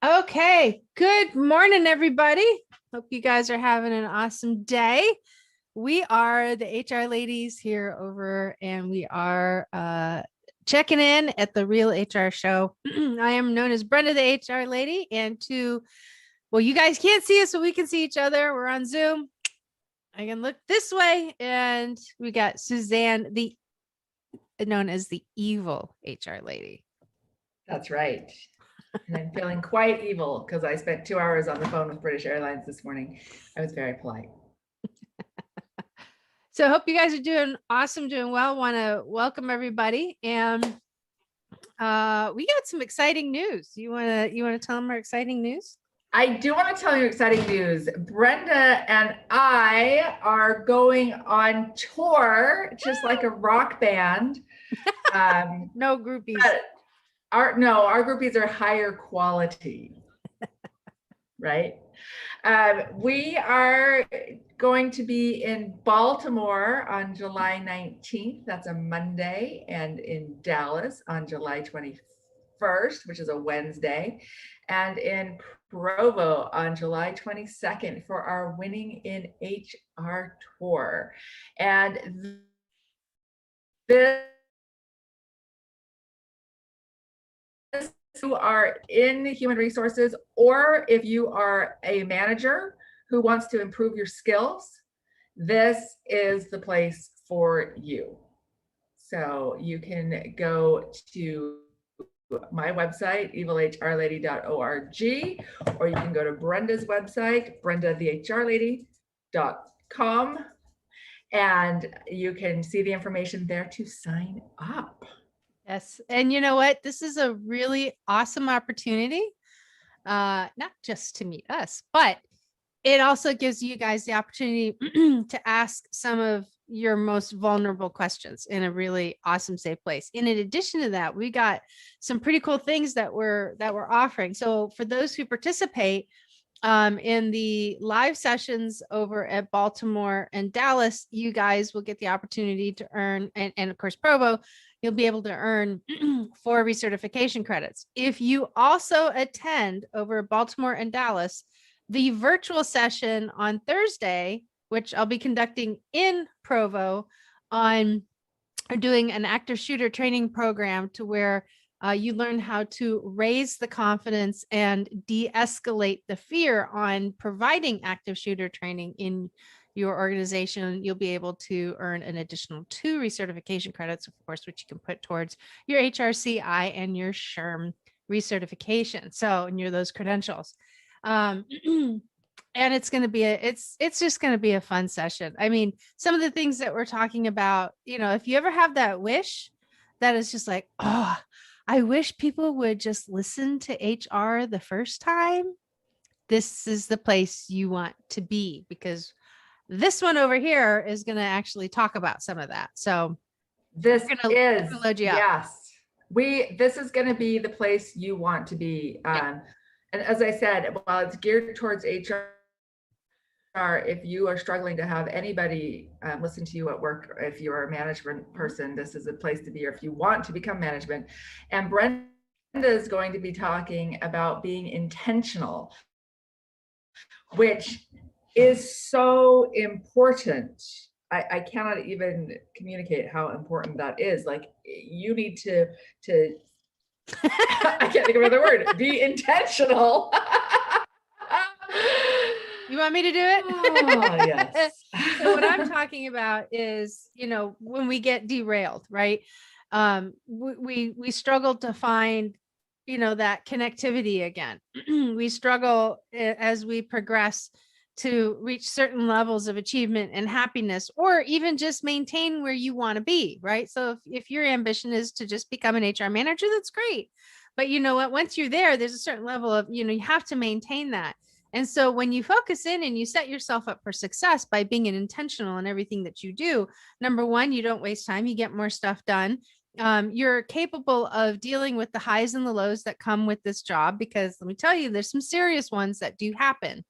Okay, good morning, everybody. Hope you guys are having an awesome day. We are the HR ladies here over, and we are checking in at the Real HR Show. I am known as Brenda, the HR lady, and well, you guys can't see us, so we can see each other. We're on Zoom. I can look this way, and we got Suzanne, the known as the evil HR lady. That's right. And I'm feeling quite evil because I spent 2 hours on the phone with British Airlines this morning. I was very polite. So I hope you guys are doing awesome, doing well. Want to welcome everybody. And we got some exciting news. You wanna tell them our exciting news? I do want to tell you exciting news. Brenda and I are going on tour, just like a rock band. No groupies. Our groupies are higher quality, right? We are going to be in Baltimore on July 19th. That's a Monday, and in Dallas on July 21st, which is a Wednesday, and in Provo on July 22nd for our Winning in HR tour. And this who are in human resources, or if you are a manager who wants to improve your skills, this is the place for you. So you can go to my website, evilhrlady.org, or you can go to Brenda's website, brendathehrlady.com, and you can see the information there to sign up. Yes. And you know what? This is a really awesome opportunity, not just to meet us, but it also gives you guys the opportunity to ask some of your most vulnerable questions in a really awesome, safe place. And in addition to that, we got some pretty cool things that we're offering. So for those who participate in the live sessions over at Baltimore and Dallas, you guys will get the opportunity to earn, and of course, Provo, you'll be able to earn 4 recertification credits. If you also attend over Baltimore and Dallas, the virtual session on Thursday, which I'll be conducting in Provo on doing an active shooter training program to where you learn how to raise the confidence and de-escalate the fear on providing active shooter training in your organization. You'll be able to earn an additional 2 recertification credits, of course, which you can put towards your HRCI and your SHRM recertification. So, and you're those credentials. And it's going to be it's just going to be a fun session. I mean, some of the things that we're talking about, if you ever have that wish that is just like, oh, I wish people would just listen to HR the first time, this is the place you want to be, because this one over here is going to actually talk about some of that. So this is load you up. Yes, this is going to be the place you want to be. And as I said, while it's geared towards HR, if you are struggling to have anybody listen to you at work, if you're a management person, this is a place to be, or if you want to become management. And Brenda is going to be talking about being intentional, which is so important. I cannot even communicate how important that is. Like, you need to I can't think of another word, be intentional. You want me to do it? Oh, yes. So what I'm talking about is, when we get derailed, right? We struggle to find, that connectivity again. We struggle as we progress to reach certain levels of achievement and happiness, or even just maintain where you want to be, right? So if your ambition is to just become an HR manager, that's great. But you know what? Once you're there, there's a certain level of, you have to maintain that. And so when you focus in and you set yourself up for success by being intentional in everything that you do, number one, you don't waste time, you get more stuff done. You're capable of dealing with the highs and the lows that come with this job, because let me tell you, there's some serious ones that do happen.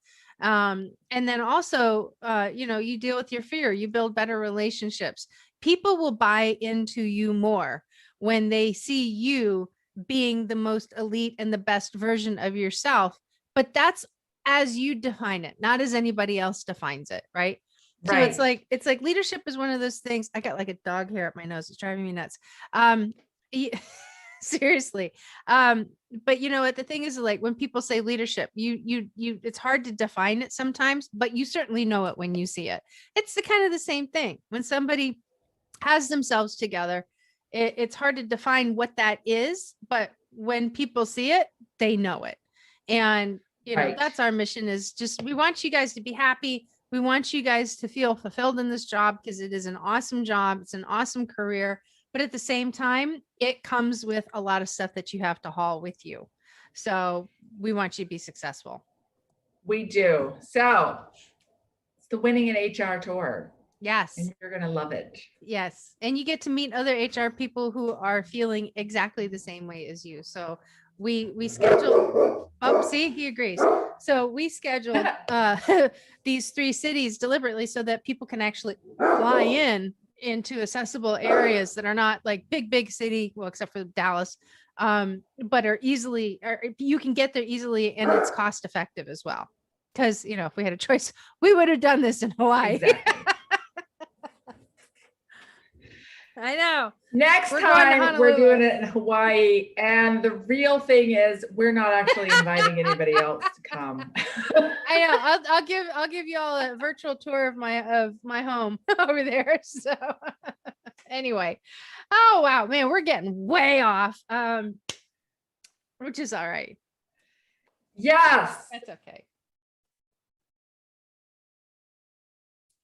And then also, you deal with your fear, you build better relationships. People will buy into you more when they see you being the most elite and the best version of yourself, but that's as you define it, not as anybody else defines it, right? So Right. it's like leadership is one of those things. I got like a dog hair up my nose. It's driving me nuts. y- seriously. But you know what? The thing is, like, when people say leadership, it's hard to define it sometimes, but you certainly know it when you see it. It's the kind of the same thing. When somebody has themselves together, it's hard to define what that is, but when people see it, they know it. And Right. that's our mission, is just, we want you guys to be happy. We want you guys to feel fulfilled in this job, because it is an awesome job. It's an awesome career. But at the same time, it comes with a lot of stuff that you have to haul with you. So we want you to be successful. We do. So it's the Winning in HR tour, Yes. and you're going to love it. Yes. And you get to meet other HR people who are feeling exactly the same way as you. So we schedule, oh, see, he agrees. So we scheduled these 3 cities deliberately so that people can actually fly in into accessible areas that are not like big city, well, except for Dallas, but are easily, or you can get there easily, and it's cost effective as well. Because, if we had a choice, we would have done this in Hawaii. Exactly. I know. Next time we're doing it in Hawaii, and the real thing is we're not actually inviting anybody else to come. I know. I'll give you all a virtual tour of my home over there. So anyway, oh wow, man, we're getting way off. Which is all right. Yes. That's okay.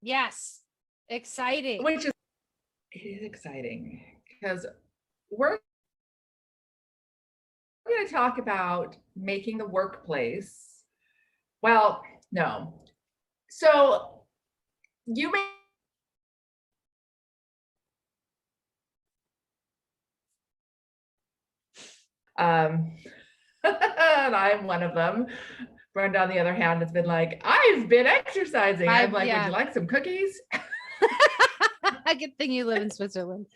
Yes. Exciting. Which is, it is exciting, because we're going to talk about making the workplace. Well, no. So you may and I'm one of them. Brenda, on the other hand, has been like, I've been exercising. I'm like, would you like some cookies? Good thing you live in Switzerland.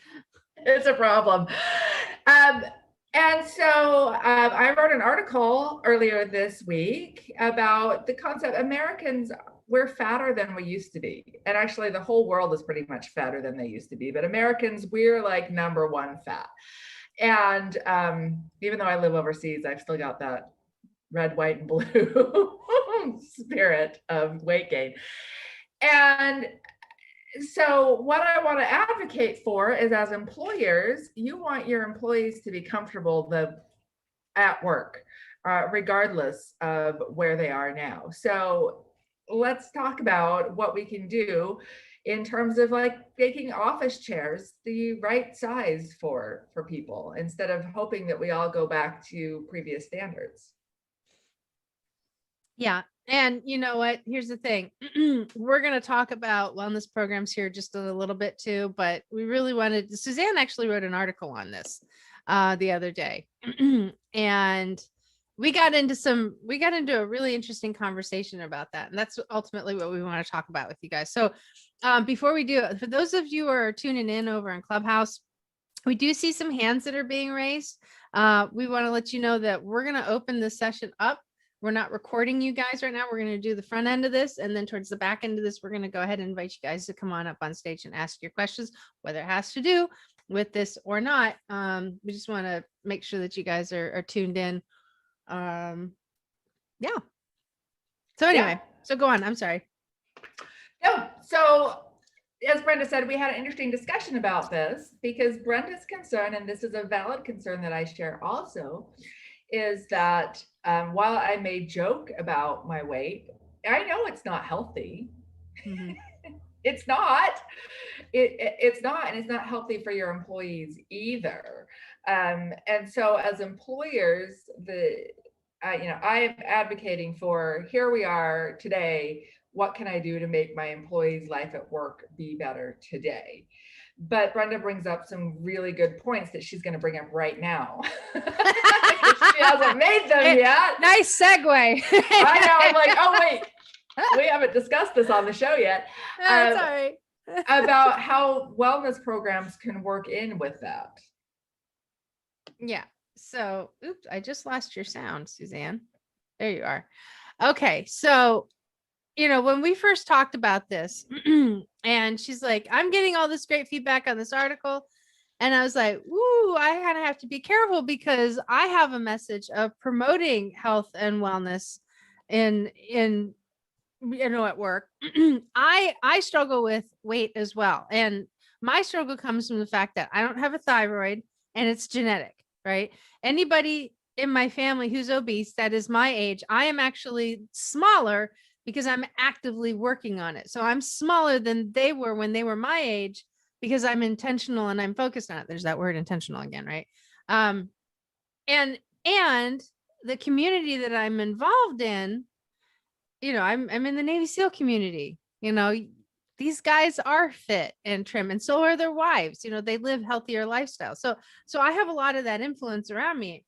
It's a problem. And so I wrote an article earlier this week about the concept Americans, we're fatter than we used to be. And actually, the whole world is pretty much fatter than they used to be. But Americans, we're like #1 fat. And even though I live overseas, I've still got that red, white, and blue spirit of weight gain. And so what I want to advocate for is, as employers, you want your employees to be comfortable at work, regardless of where they are now. So let's talk about what we can do in terms of like making office chairs the right size for people, instead of hoping that we all go back to previous standards. Yeah. And you know what? Here's the thing. We're going to talk about wellness programs here just a little bit too, but we really wanted, Suzanne actually wrote an article on this the other day. And we got into a really interesting conversation about that. And that's ultimately what we want to talk about with you guys. So before we do, for those of you who are tuning in over on Clubhouse, we do see some hands that are being raised. We want to let you know that we're going to open this session up. We're not recording you guys right now. We're going to do the front end of this. And then towards the back end of this, we're going to go ahead and invite you guys to come on up on stage and ask your questions, whether it has to do with this or not. We just want to make sure that you guys are tuned in. Yeah. So anyway, So go on. I'm sorry. No, so as Brenda said, we had an interesting discussion about this, because Brenda's concern, and this is a valid concern that I share also, is that while I may joke about my weight, I know it's not healthy. Mm-hmm. It's not. It's not, and it's not healthy for your employees either. And so, as employers, I'm advocating for, here we are today. What can I do to make my employees' life at work be better today? But Brenda brings up some really good points that she's going to bring up right now. She hasn't made them yet. Nice segue. I know. I'm like, oh, wait, we haven't discussed this on the show yet. That's all right. About how wellness programs can work in with that. Yeah. So, oops, I just lost your sound, Suzanne. There you are. Okay. So, when we first talked about this, and she's like, I'm getting all this great feedback on this article. And I was like, "Ooh, I kind of have to be careful because I have a message of promoting health and wellness in at work." I struggle with weight as well. And my struggle comes from the fact that I don't have a thyroid and it's genetic, right? Anybody in my family who's obese that is my age, I am actually smaller because I'm actively working on it. So I'm smaller than they were when they were my age because I'm intentional and I'm focused on it. There's that word intentional again, right? Um, and the community that I'm involved in, I'm in the Navy SEAL community. These guys are fit and trim, and so are their wives. They live healthier lifestyles. So I have a lot of that influence around me.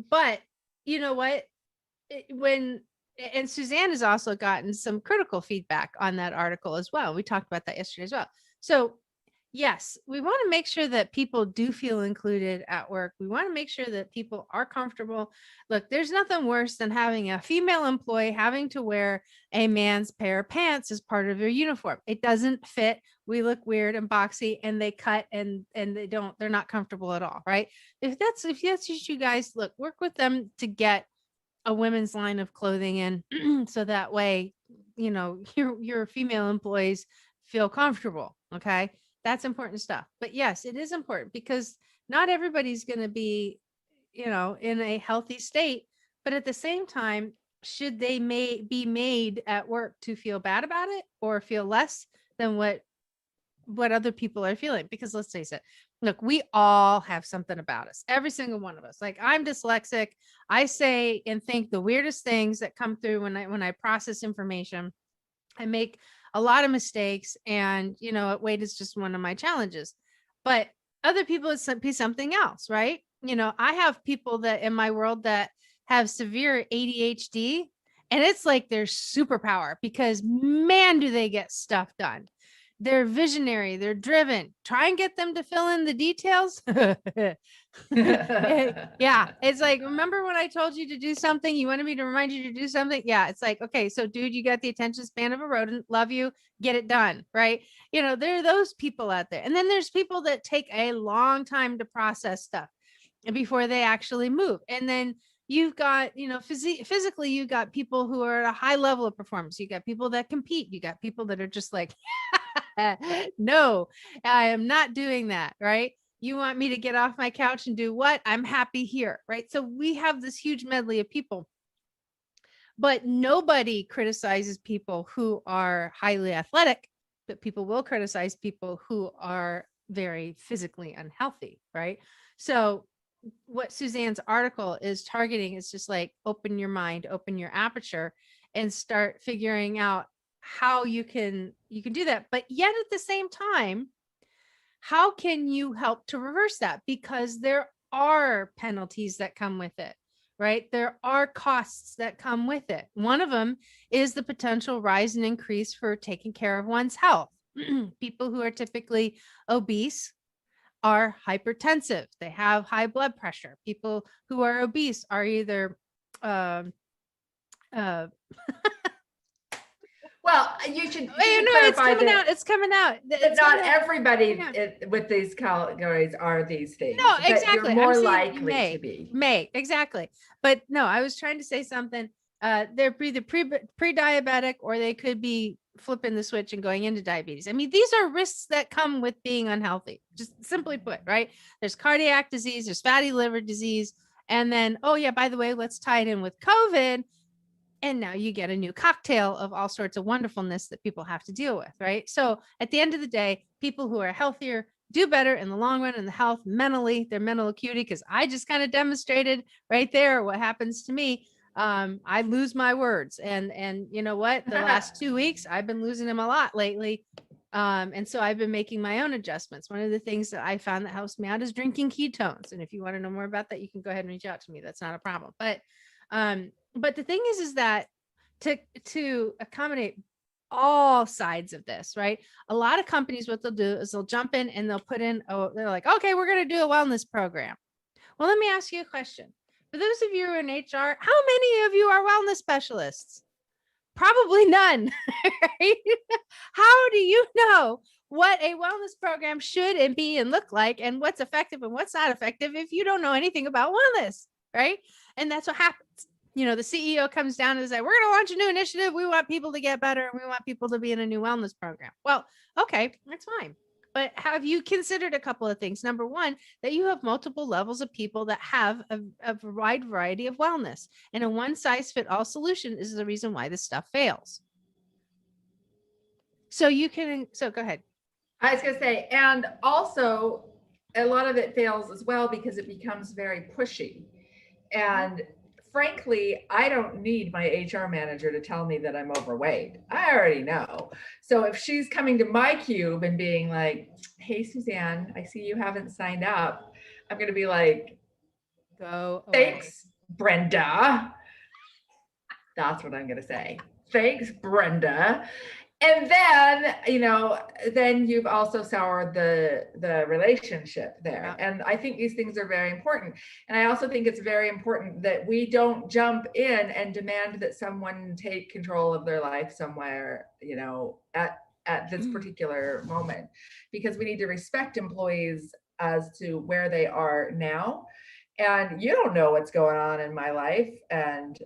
But you know what? When and Suzanne has also gotten some critical feedback on that article as well. We talked about that yesterday as well. So yes, we want to make sure that people do feel included at work. We want to make sure that people are comfortable. Look, there's nothing worse than having a female employee having to wear a man's pair of pants as part of their uniform. It doesn't fit. We look weird and boxy, and they cut and they're not comfortable at all, right? If that's just you guys, look, work with them to get a women's line of clothing in so that way, your female employees feel comfortable. Okay. That's important stuff. But yes, it is important because not everybody's going to be, in a healthy state. But at the same time, should they be made at work to feel bad about it or feel less than what other people are feeling? Because let's face it, look, we all have something about us, every single one of us. Like, I'm dyslexic. I say and think the weirdest things that come through when I process information. I make a lot of mistakes, and weight is just one of my challenges. But other people, it's be something else, right? I have people that in my world that have severe ADHD, and it's like their superpower because man, do they get stuff done. They're visionary, they're driven. Try and get them to fill in the details. Yeah, it's like, remember when I told you to do something, you wanted me to remind you to do something? Yeah, it's like, okay, so dude, you got the attention span of a rodent. Love you, get it done, right? There are those people out there. And then there's people that take a long time to process stuff before they actually move. And then you've got, physically, you've got people who are at a high level of performance. You got people that compete. You got people that are just like, no, I am not doing that, right? You want me to get off my couch and do what? I'm happy here, right? So we have this huge medley of people, but nobody criticizes people who are highly athletic, but people will criticize people who are very physically unhealthy, right? So what Suzanne's article is targeting is just like, open your mind, open your aperture, and start figuring out how you can do that. But yet at the same time, how can you help to reverse that? Because there are penalties that come with it, right? There are costs that come with it. One of them is the potential rise and increase for taking care of one's health. People who are typically obese are hypertensive. They have high blood pressure. People who are obese are either um uh Well, you should it's clarify coming that, out. It's coming out. but not everybody Yeah. with these categories are these things. No, But you're exactly. more I'm saying likely to be. may, exactly. But no, I was trying to say something. They're either pre-diabetic or they could be flipping the switch and going into diabetes. I mean, these are risks that come with being unhealthy, just simply put, right? There's cardiac disease, there's fatty liver disease. And then, oh yeah, by the way, let's tie it in with COVID. And now you get a new cocktail of all sorts of wonderfulness that people have to deal with, right? So at the end of the day, people who are healthier do better in the long run in the health mentally, their mental acuity, because I just kind of demonstrated right there what happens to me. I lose my words, and you know what? The last 2 weeks, I've been losing them a lot lately. And so I've been making my own adjustments. One of the things that I found that helps me out is drinking ketones. And if you want to know more about that, you can go ahead and reach out to me. That's not a problem. But the thing is that to accommodate all sides of this, right? A lot of companies, what they'll do is they'll jump in and they'll put in, oh, they're like, okay, we're going to do a wellness program. Well, let me ask you a question. For those of you who are in HR, how many of you are wellness specialists? Probably none. Right? How do you know what a wellness program should and be and look like, and what's effective and what's not effective if you don't know anything about wellness, right? And that's what happens. You know, the CEO comes down and says, we're going to launch a new initiative. We want people to get better, and we want people to be in a new wellness program. Well, okay, that's fine. But have you considered a couple of things? Number one, that you have multiple levels of people that have a wide variety of wellness, and a one size fit all solution is the reason why this stuff fails. So go ahead. I was gonna say, and also a lot of it fails as well because it becomes very pushy. And frankly, I don't need my HR manager to tell me that I'm overweight. I already know. So if she's coming to my cube and being like, hey, Suzanne, I see you haven't signed up, I'm going to be like, go thanks, Brenda. That's what I'm going to say. Thanks, Brenda. And then, then you've also soured the relationship there. Yeah. And I think these things are very important. And I also think it's very important that we don't jump in and demand that someone take control of their life somewhere, at this particular moment, because we need to respect employees as to where they are now. And you don't know what's going on in my life. And,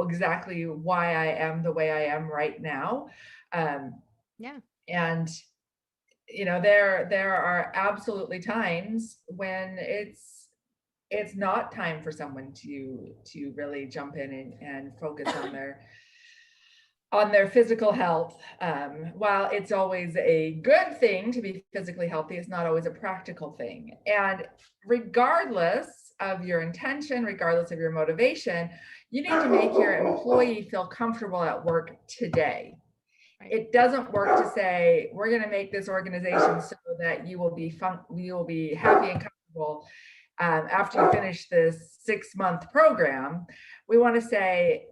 exactly why I am the way I am right now. Yeah. And, there are absolutely times when it's not time for someone to really jump in and focus on their physical health. While it's always a good thing to be physically healthy, it's not always a practical thing. And regardless of your intention, regardless of your motivation, you need to make your employee feel comfortable at work today. Right. It doesn't work to say, we're going to make this organization so that you will be happy and comfortable after you finish this 6-month program. We want to say,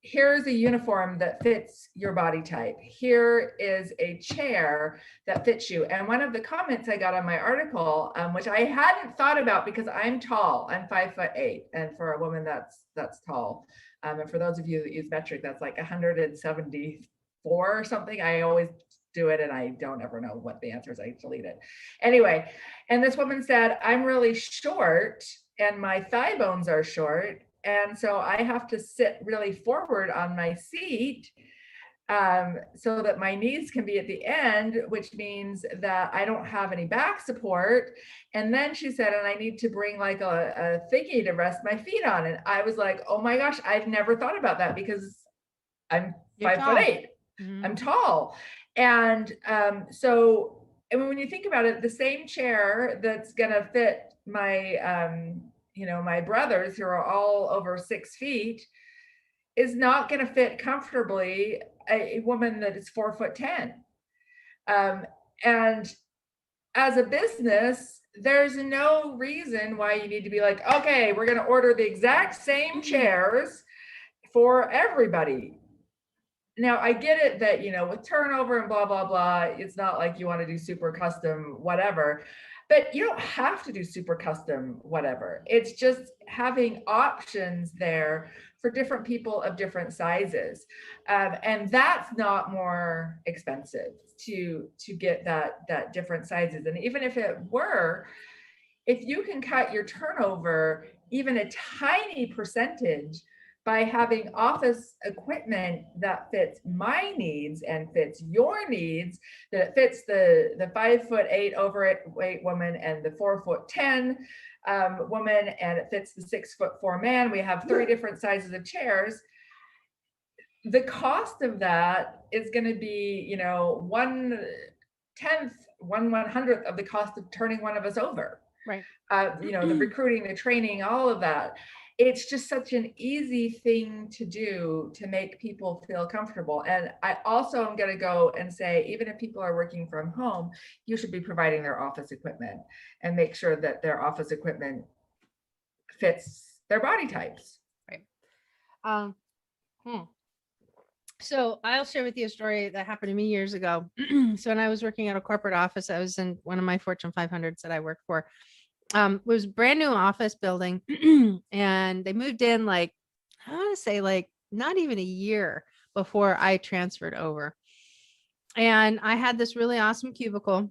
here's a uniform that fits your body type. Here is a chair that fits you. And one of the comments I got on my article, which I hadn't thought about because I'm tall, I'm 5'8", and for a woman that's tall. And for those of you that use metric, that's like 174 or something. I always do it and I don't ever know what the answer is. I delete it. Anyway, and this woman said, I'm really short and my thigh bones are short. And so I have to sit really forward on my seat so that my knees can be at the end, which means that I don't have any back support. And then she said, and I need to bring like a thingy to rest my feet on. And I was like, oh my gosh, I've never thought about that because I'm 5'8". Mm-hmm. I'm tall. And so when you think about it, the same chair that's going to fit my my brothers who are all over 6 feet is not going to fit comfortably a woman that is 4'10". And as a business, there's no reason why you need to be like, okay, we're going to order the exact same chairs for everybody. Now, I get it that, with turnover and blah, blah, blah, it's not like you want to do super custom, whatever. But you don't have to do super custom, whatever. It's just having options there for different people of different sizes. And that's not more expensive to get that different sizes. And even if it were, if you can cut your turnover even a tiny percentage by having office equipment that fits my needs and fits your needs, that it fits the 5'8" overweight woman and the 4'10" woman, and it fits the 6'4" man. We have 3 different sizes of chairs. The cost of that is going to be, 1/10, 1/100th of the cost of turning one of us over. Right. The recruiting, the training, all of that. It's just such an easy thing to do to make people feel comfortable. And I also am going to go and say, even if people are working from home, you should be providing their office equipment and make sure that their office equipment fits their body types. Right. So I'll share with you a story that happened to me years ago. So when I was working at a corporate office, I was in one of my Fortune 500s that I worked for. It was a brand new office building, and they moved in like, I want to say like not even a year before I transferred over. And I had this really awesome cubicle,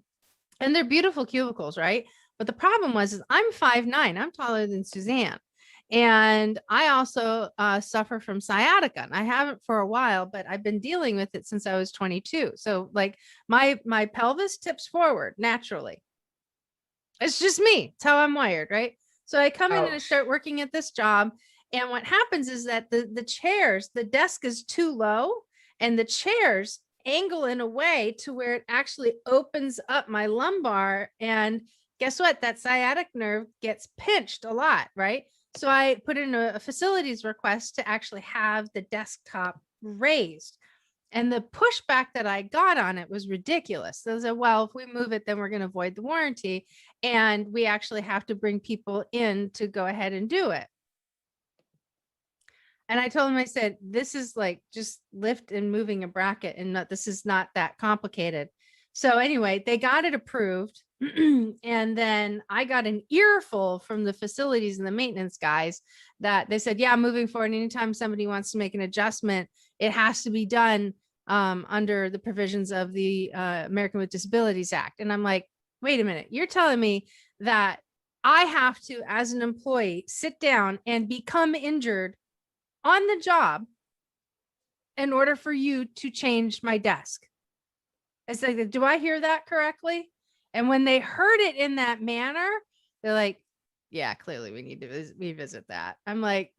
and they're beautiful cubicles, right? But the problem was, is I'm 5'9". I'm taller than Suzanne. And I also suffer from sciatica. And I haven't for a while, but I've been dealing with it since I was 22. So like my pelvis tips forward naturally. It's just me. It's how I'm wired, right? So I come in and I Ouch. start working at this job. And what happens is that the chairs, the desk is too low, and the chairs angle in a way to where it actually opens up my lumbar. And guess what? That sciatic nerve gets pinched a lot, right? So I put in a facilities request to actually have the desktop raised. And the pushback that I got on it was ridiculous. They said, well, if we move it, then we're going to void the warranty. And we actually have to bring people in to go ahead and do it. And I told him, I said, this is like just lift and moving a bracket, and this is not that complicated. So anyway, they got it approved. And then I got an earful from the facilities and the maintenance guys that they said, yeah, moving forward, anytime somebody wants to make an adjustment, it has to be done under the provisions of the American with Disabilities Act. And I'm like, wait a minute, you're telling me that I have to, as an employee, sit down and become injured on the job in order for you to change my desk? It's like, do I hear that correctly? And when they heard it in that manner, they're like, yeah, clearly we need to revisit that. I'm like,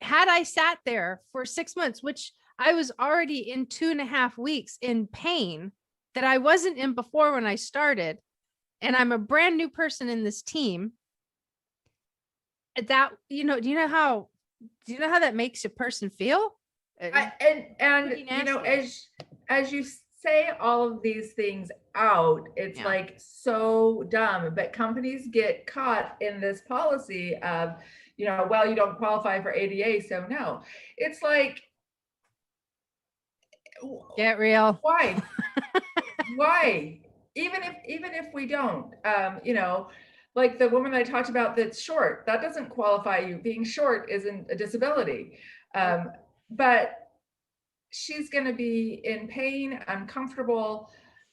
had I sat there for 6 months, which I was already in 2.5 weeks in pain that I wasn't in before when I started, and I'm a brand new person in this team, that, do you know how that makes a person feel? And Pretty you know, nasty. as you say all of these things out, it's Yeah. like so dumb, but companies get caught in this policy of, well, you don't qualify for ADA, so no. It's like, Get real. why? Why? Even if we don't, like the woman I talked about that's short, that doesn't qualify you. Being short isn't a disability. But she's going to be in pain, uncomfortable,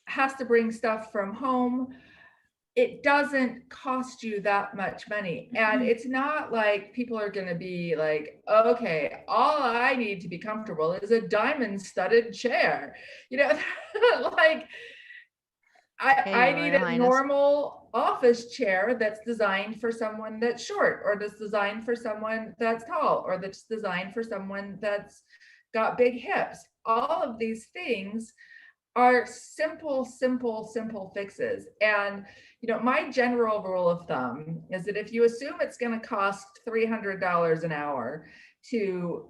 has to bring stuff from home. It doesn't cost you that much money. And it's not like people are going to be like, okay, all I need to be comfortable is a diamond studded chair. Like, I Hey, need Royal a Highness. normal office chair that's designed for someone that's short, or that's designed for someone that's tall, or that's designed for someone that's got big hips. All of these things are simple fixes. And my general rule of thumb is that if you assume it's going to cost $300 an hour to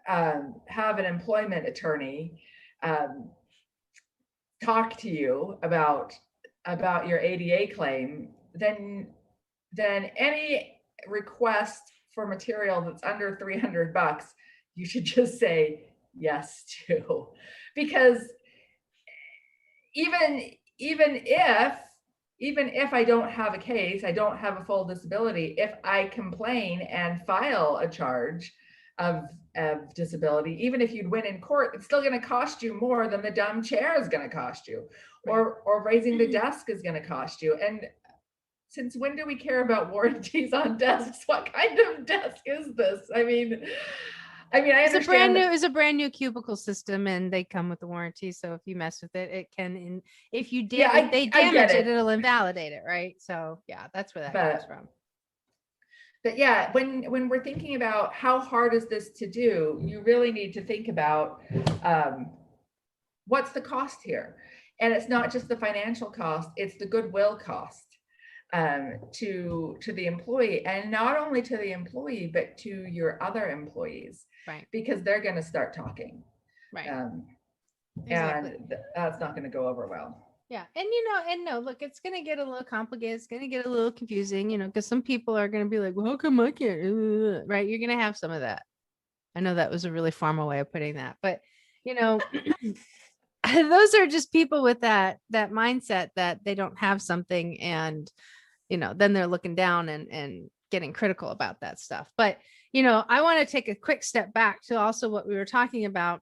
have an employment attorney talk to you about your ADA claim, then any request for material that's under $300, you should just say yes to. Because even if I don't have a case, I don't have a full disability, if I complain and file a charge of disability, even if you'd win in court, it's still going to cost you more than the dumb chair is going to cost you, or raising the desk is going to cost you. And since when do we care about warranties on desks? What kind of desk is this? I mean, I understand It's a brand new cubicle system, and they come with the warranty. So if you mess with it, it can, if they I damage get it, it. it'll invalidate it, right? So yeah, that's where that comes from. But yeah, when we're thinking about how hard is this to do, you really need to think about what's the cost here. And it's not just the financial cost, it's the goodwill cost to the employee, and not only to the employee, but to your other employees, Right. because they're going to start talking. Right. Exactly. And that's not going to go over well. Yeah. And no, look, it's going to get a little complicated. It's going to get a little confusing, because some people are going to be like, well, how come I can't? Right. You're going to have some of that. I know that was a really formal way of putting that, but you know, those are just people with that mindset that they don't have something, and then they're looking down and getting critical about that stuff. But I want to take a quick step back to also what we were talking about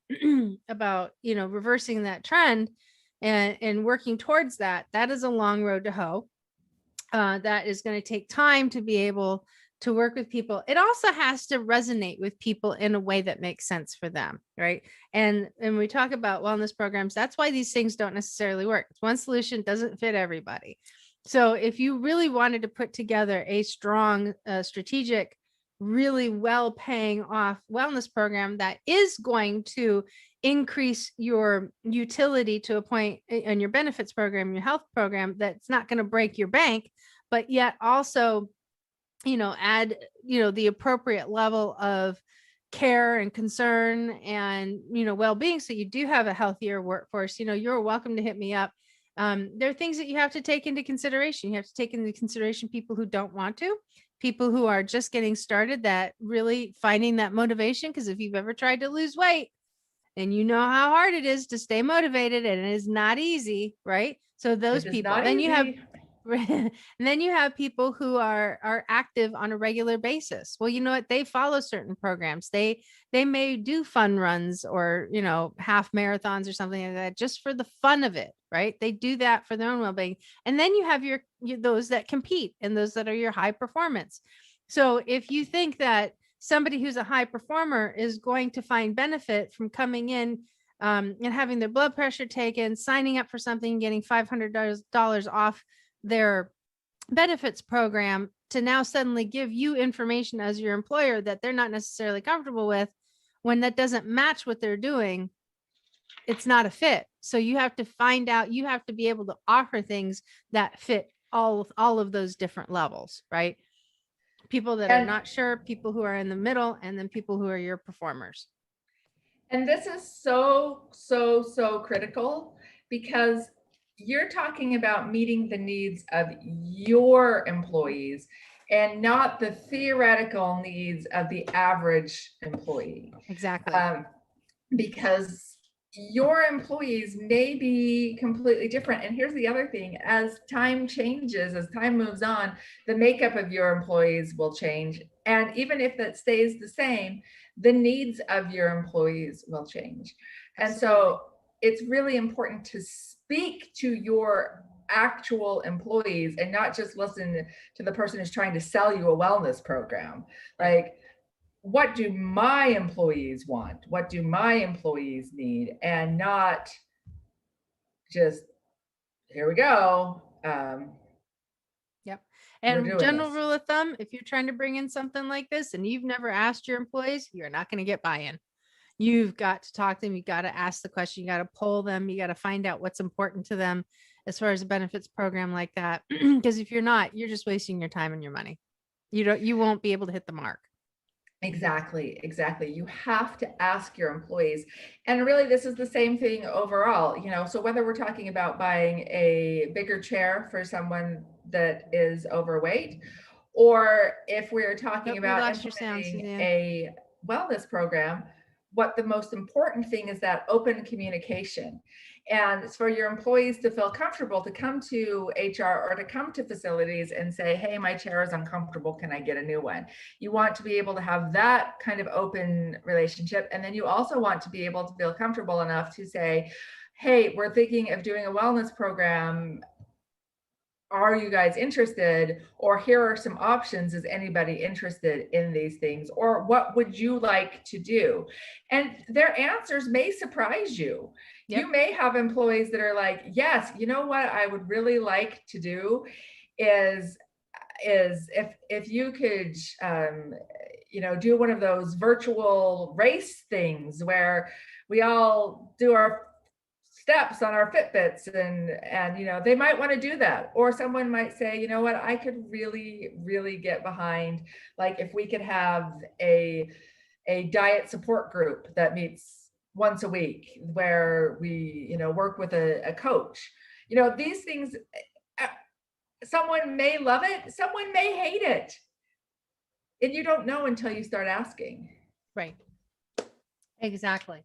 about reversing that trend and working towards that. That is a long road to hoe. That is going to take time to be able to work with people. It also has to resonate with people in a way that makes sense for them, right? And we talk about wellness programs. That's why these things don't necessarily work. One solution doesn't fit everybody. So if you really wanted to put together a strong, strategic, really well paying off wellness program that is going to increase your utility to a point in your benefits program, your health program, that's not going to break your bank, but yet also, add, the appropriate level of care and concern and, well-being. So you do have a healthier workforce. You're welcome to hit me up. There are things that you have to take into consideration. You have to take into consideration people who don't want to, people who are just getting started, that really finding that motivation. Because if you've ever tried to lose weight, and you know how hard it is to stay motivated, and it is not easy, right? So those people, then you have and then you have people who are active on a regular basis. Well, you know what? They follow certain programs. They may do fun runs or, half marathons or something like that, just for the fun of it, right? They do that for their own well-being. And then you have those that compete, and those that are your high performance. So if you think that somebody who's a high performer is going to find benefit from coming in and having their blood pressure taken, signing up for something, getting $500 off their benefits program, to now suddenly give you information as your employer that they're not necessarily comfortable with, when that doesn't match what they're doing, it's not a fit. So you have to find out, you have to be able to offer things that fit all of those different levels, right? People that are not sure, people who are in the middle, and then people who are your performers. And this is so, so, so critical, because you're talking about meeting the needs of your employees and not the theoretical needs of the average employee. Exactly. Because your employees may be completely different. And here's the other thing: as time changes, as time moves on, the makeup of your employees will change. And even if that stays the same, the needs of your employees will change. And so it's really important to speak to your actual employees and not just listen to the person who's trying to sell you a wellness program. Like, what do my employees want? What do my employees need? And not just, here we go. Yep. And general rule of thumb, if you're trying to bring in something like this and you've never asked your employees, you're not going to get buy-in. You've got to talk to them. You got to ask the question. You got to poll them. You got to find out what's important to them as far as a benefits program like that. Because if you're not, you're just wasting your time and your money. You won't be able to hit the mark. Exactly. You have to ask your employees. And really, this is the same thing overall, so whether we're talking about buying a bigger chair for someone that is overweight, or if we're talking about implementing a wellness program, what the most important thing is that open communication. And it's for your employees to feel comfortable to come to HR or to come to facilities and say, hey, my chair is uncomfortable. Can I get a new one? You want to be able to have that kind of open relationship. And then you also want to be able to feel comfortable enough to say, hey, we're thinking of doing a wellness program. Are you guys interested? Or here are some options. Is anybody interested in these things? Or what would you like to do? And their answers may surprise you. Yep. You may have employees that are like, yes, you know what I would really like to do is if you could do one of those virtual race things where we all do our steps on our Fitbits, and they might want to do that. Or someone might say, you know what, I could really get behind, like, if we could have a diet support group that meets once a week where we work with a coach. These things, someone may love it, someone may hate it, and you don't know until you start asking. Right. Exactly.